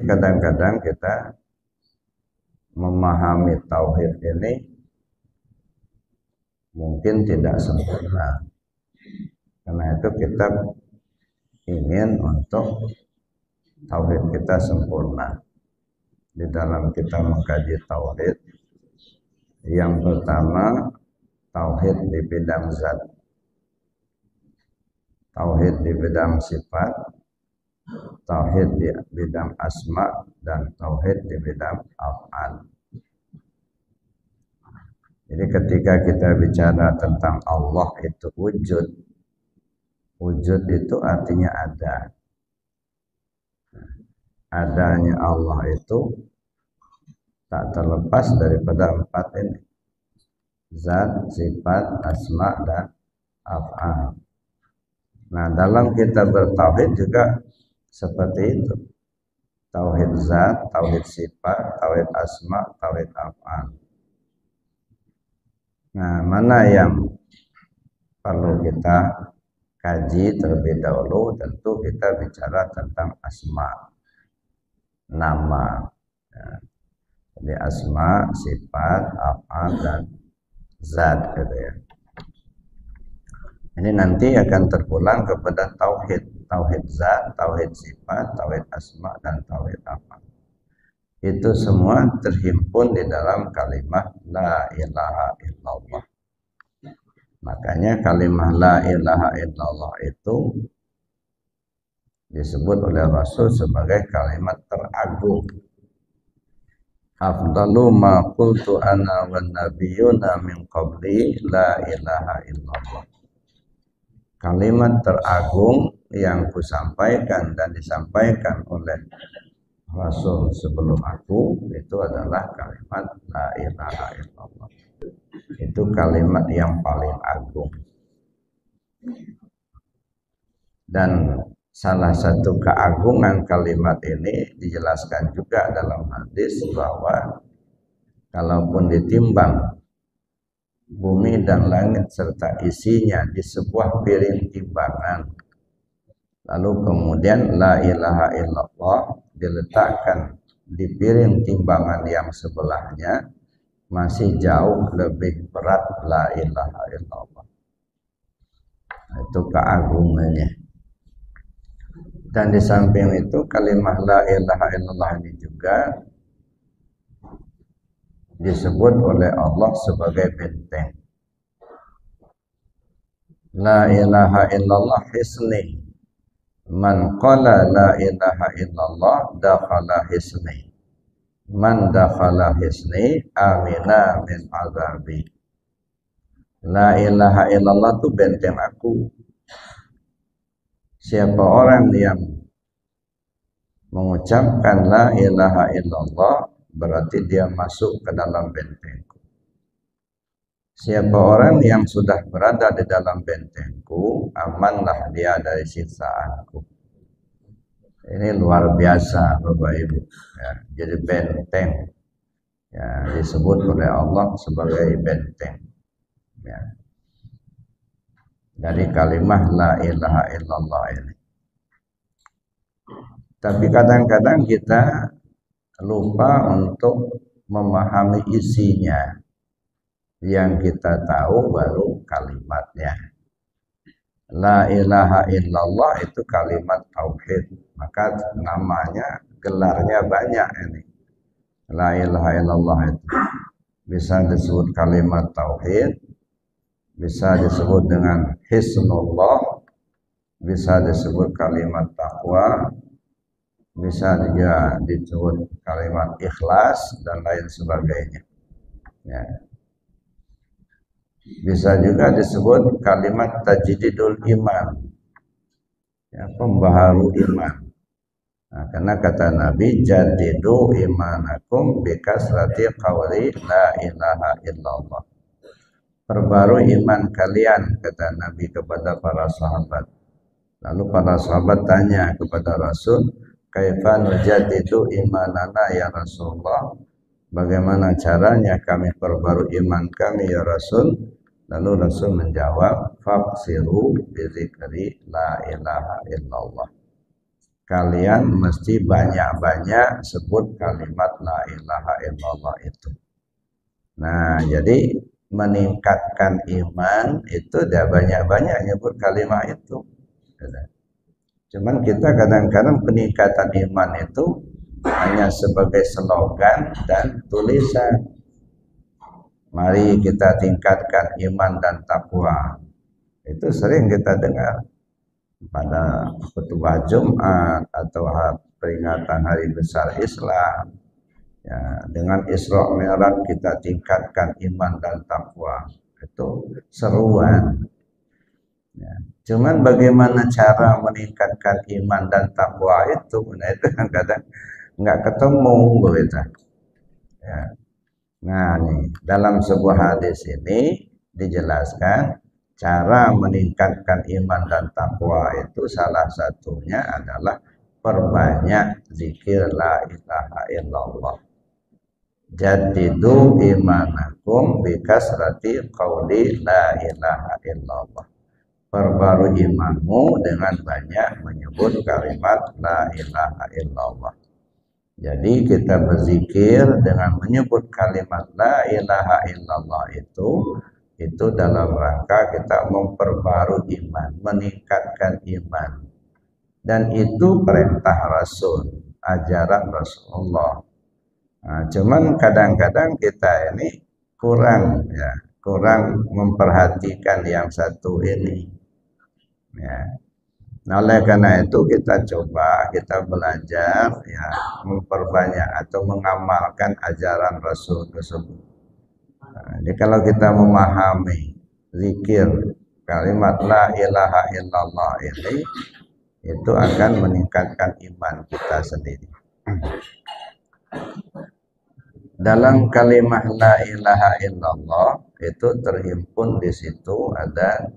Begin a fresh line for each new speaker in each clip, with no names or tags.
kadang-kadang kita memahami tauhid ini mungkin tidak sempurna. Karena itu kita ingin untuk tauhid kita sempurna. Di dalam kita mengkaji tauhid, yang pertama tauhid di bidang zat, tauhid di bidang sifat, tauhid di bidang asma, dan tauhid di bidang af'al. Jadi ketika kita bicara tentang Allah itu wujud, wujud itu artinya ada. Adanya Allah itu tak terlepas daripada empat ini: zat, sifat, asma, dan af'al. Nah, dalam kita bertauhid juga seperti itu. Tauhid zat, tauhid sifat, tauhid asma, tauhid af'al. Nah, mana yang perlu kita kaji terlebih dahulu? Tentu kita bicara tentang asma, nama. Ya. Jadi asma, sifat, af'al, dan zat gitu ya. Ini nanti akan terpulang kepada tauhid, tauhid zat, tauhid sifat, tauhid asma, dan tauhid af'al. Itu semua terhimpun di dalam kalimat la ilaha illallah. Makanya kalimat la ilaha illallah itu disebut oleh Rasul sebagai kalimat teragung. Afdalu ma qultu ana wan nabiyuna min qabli la ilaha illallah. Kalimat teragung yang kusampaikan dan disampaikan oleh Rasul sebelum aku itu adalah kalimat la ilaha illallah. Itu kalimat yang paling agung. Dan salah satu keagungan kalimat ini dijelaskan juga dalam hadis bahwa kalaupun ditimbang bumi dan langit serta isinya di sebuah piring timbangan, lalu kemudian la ilaha illallah diletakkan di piring timbangan yang sebelahnya, masih jauh lebih berat la ilaha illallah. Itu keagungannya. Dan di samping itu kalimat la ilaha illallah ini juga disebut oleh Allah sebagai benteng. La ilaha illallah hisni. Man qala la ilaha illallah dakhala hisni. Man dakhala hisni amina min azabi. La ilaha illallah itu benteng aku. Siapa orang yang mengucapkan la ilaha illallah berarti dia masuk ke dalam bentengku. Siapa orang yang sudah berada di dalam bentengku, amanlah dia dari siksaanku. Ini luar biasa Bapak Ibu. Ya, jadi benteng. Ya, disebut oleh Allah sebagai benteng. Ya. Dari kalimat la ilaha illallah ini. Tapi kadang-kadang kita lupa untuk memahami isinya. Yang kita tahu baru kalimatnya. La ilaha illallah itu kalimat tauhid. Maka namanya, gelarnya banyak ini. La ilaha illallah itu bisa disebut kalimat tauhid, bisa disebut dengan hisnullah, bisa disebut kalimat taqwa, bisa juga disebut kalimat ikhlas dan lain sebagainya. Ya. Bisa juga disebut kalimat tajdidul iman, ya, pembaharu iman. Nah, karena kata Nabi, jadidu imanakum bikasrati qawli la ilaha illallah. Perbarui iman kalian, kata Nabi kepada para sahabat. Lalu para sahabat tanya kepada Rasul, kaifa nujaddidu imanana ya Rasulullah? Bagaimana caranya kami perbarui iman kami ya Rasul? Lalu Rasul menjawab, faqsiru bi dzikri la ilaha illallah. kalian mesti banyak-banyak sebut kalimat la ilaha illallah itu. Nah, jadi meningkatkan iman itu dah banyak-banyak nyebut kalimat itu. Cuman kita kadang-kadang peningkatan iman itu hanya sebagai slogan dan tulisan. Mari kita tingkatkan iman dan takwa. Itu sering kita dengar pada khutbah Jumat atau peringatan hari besar Islam. Ya, dengan Isra Mi'raj kita tingkatkan iman dan takwa. Itu seruan. Ya. Cuman bagaimana cara meningkatkan iman dan takwa itu, nah itu kadang nggak ketemu begitu. Ya. Nah, nih dalam sebuah hadis ini dijelaskan cara meningkatkan iman dan takwa itu salah satunya adalah perbanyak zikir la ilaha illallah. Jadidu imanakum bikasrati qauli la ilaha illallah. Perbarui imanmu dengan banyak menyebut kalimat la ilaha illallah. Jadi kita berzikir dengan menyebut kalimat la ilaha illallah itu dalam rangka kita memperbarui iman, meningkatkan iman. Dan itu perintah Rasul, ajaran Rasulullah. Nah, cuman kadang-kadang kita ini kurang memperhatikan yang satu ini. Ya. Nah, oleh karena itu kita belajar ya memperbanyak atau mengamalkan ajaran Rasul tersebut. Nah, jadi kalau kita memahami zikir kalimat la ilaha illallah ini, itu akan meningkatkan iman kita sendiri. Dalam kalimat la ilaha illallah itu terhimpun di situ ada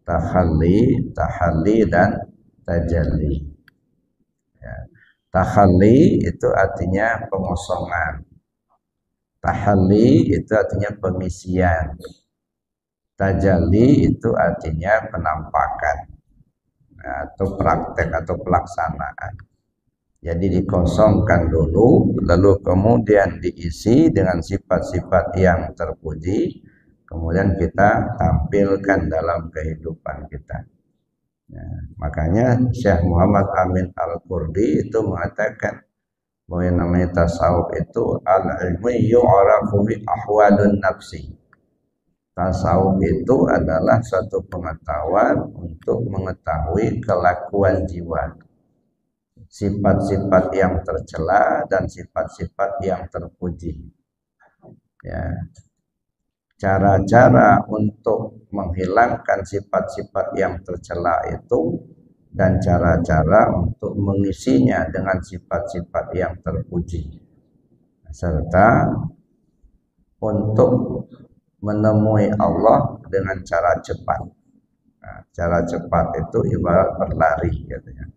tahalli dan tajalli. Ya. Tahalli itu artinya pengosongan. Tahalli itu artinya pengisian. Tajalli itu artinya penampakan atau praktek atau pelaksanaan. Jadi dikosongkan dulu, lalu kemudian diisi dengan sifat-sifat yang terpuji. Kemudian kita tampilkan dalam kehidupan kita. Ya, makanya Syekh Muhammad Amin Al-Qurdi itu mengatakan bahwa yang namanya tasawuf itu al-ilmu yu'rafu bi ahwalun nafsi. Tasawuf itu adalah suatu pengetahuan untuk mengetahui kelakuan jiwa. Sifat-sifat yang tercela dan sifat-sifat yang terpuji. Ya. Cara-cara untuk menghilangkan sifat-sifat yang tercela itu dan cara-cara untuk mengisinya dengan sifat-sifat yang terpuji, serta untuk menemui Allah dengan cara cepat. Nah, cara cepat itu ibarat berlari katanya.